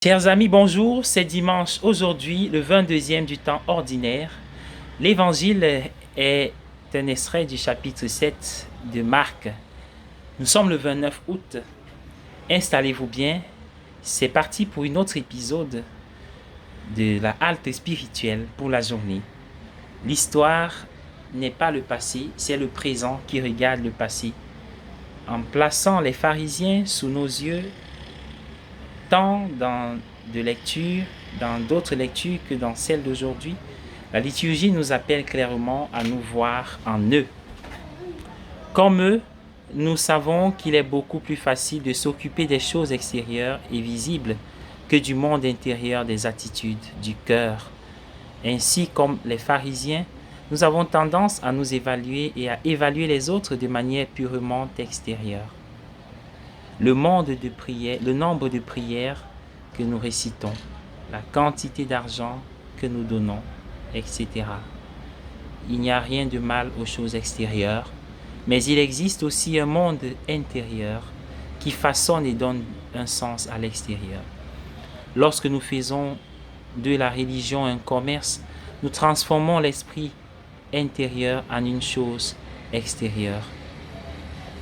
Chers amis, bonjour. C'est dimanche aujourd'hui, le 22e du temps ordinaire. L'évangile est un extrait du chapitre 7 de Marc. Nous sommes le 29 août. Installez-vous bien. C'est parti pour un autre épisode de la halte spirituelle pour la journée. L'histoire n'est pas le passé, c'est le présent qui regarde le passé. En plaçant les pharisiens sous nos yeux, tant dans d'autres lectures que dans celle d'aujourd'hui, la liturgie nous appelle clairement à nous voir en eux. Comme eux, nous savons qu'il est beaucoup plus facile de s'occuper des choses extérieures et visibles que du monde intérieur des attitudes, du cœur. Ainsi, comme les pharisiens, nous avons tendance à nous évaluer et à évaluer les autres de manière purement extérieure. Le nombre de prières que nous récitons, la quantité d'argent que nous donnons, etc. Il n'y a rien de mal aux choses extérieures, mais il existe aussi un monde intérieur qui façonne et donne un sens à l'extérieur. Lorsque nous faisons de la religion un commerce, nous transformons l'esprit intérieur en une chose extérieure.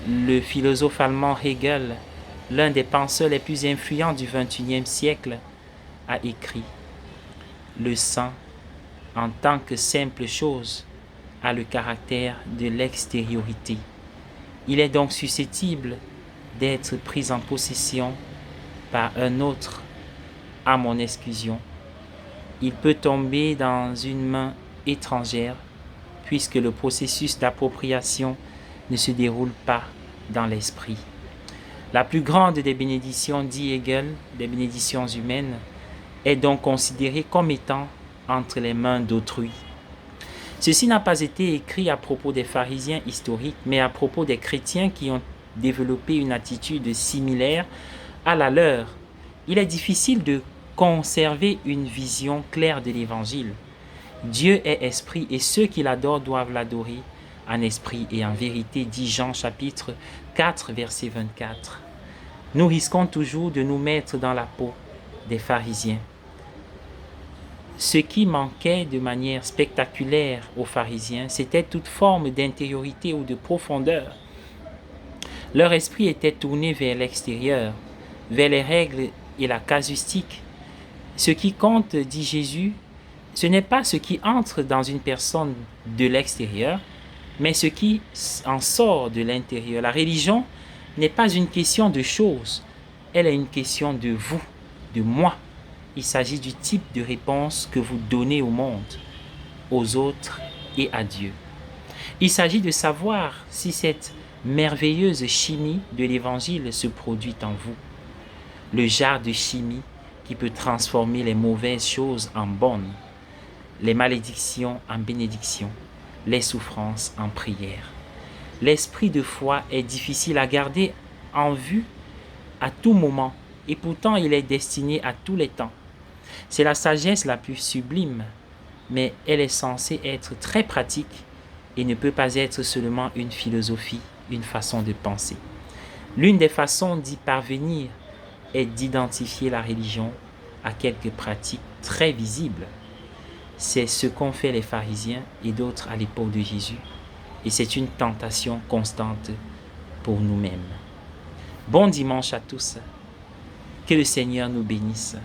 Le philosophe allemand Hegel, l'un des penseurs les plus influents du XXIe siècle, a écrit « Le sang, en tant que simple chose, a le caractère de l'extériorité. Il est donc susceptible d'être pris en possession par un autre à mon exclusion. Il peut tomber dans une main étrangère, puisque le processus d'appropriation ne se déroule pas dans l'esprit. La plus grande des bénédictions, dit Hegel, des bénédictions humaines, est donc considérée comme étant entre les mains d'autrui. Ceci n'a pas été écrit à propos des pharisiens historiques, mais à propos des chrétiens qui ont développé une attitude similaire à la leur. Il est difficile de conserver une vision claire de l'Évangile. Dieu est esprit et ceux qui l'adorent doivent l'adorer en esprit et en vérité, dit Jean chapitre 4, verset 24. Nous risquons toujours de nous mettre dans la peau des pharisiens. Ce qui manquait de manière spectaculaire aux pharisiens, c'était toute forme d'intériorité ou de profondeur. Leur esprit était tourné vers l'extérieur, vers les règles et la casuistique. Ce qui compte, dit Jésus, ce n'est pas ce qui entre dans une personne de l'extérieur, mais ce qui en sort de l'intérieur. La religion n'est pas une question de choses, elle est une question de vous, de moi. Il s'agit du type de réponse que vous donnez au monde, aux autres et à Dieu. Il s'agit de savoir si cette merveilleuse chimie de l'Évangile se produit en vous. Le genre de chimie qui peut transformer les mauvaises choses en bonnes, les malédictions en bénédictions, les souffrances en prières. L'esprit de foi est difficile à garder en vue à tout moment et pourtant il est destiné à tous les temps. C'est la sagesse la plus sublime, mais elle est censée être très pratique et ne peut pas être seulement une philosophie, une façon de penser. L'une des façons d'y parvenir est d'identifier la religion à quelques pratiques très visibles. C'est ce qu'ont fait les pharisiens et d'autres à l'époque de Jésus. Et c'est une tentation constante pour nous-mêmes. Bon dimanche à tous. Que le Seigneur nous bénisse.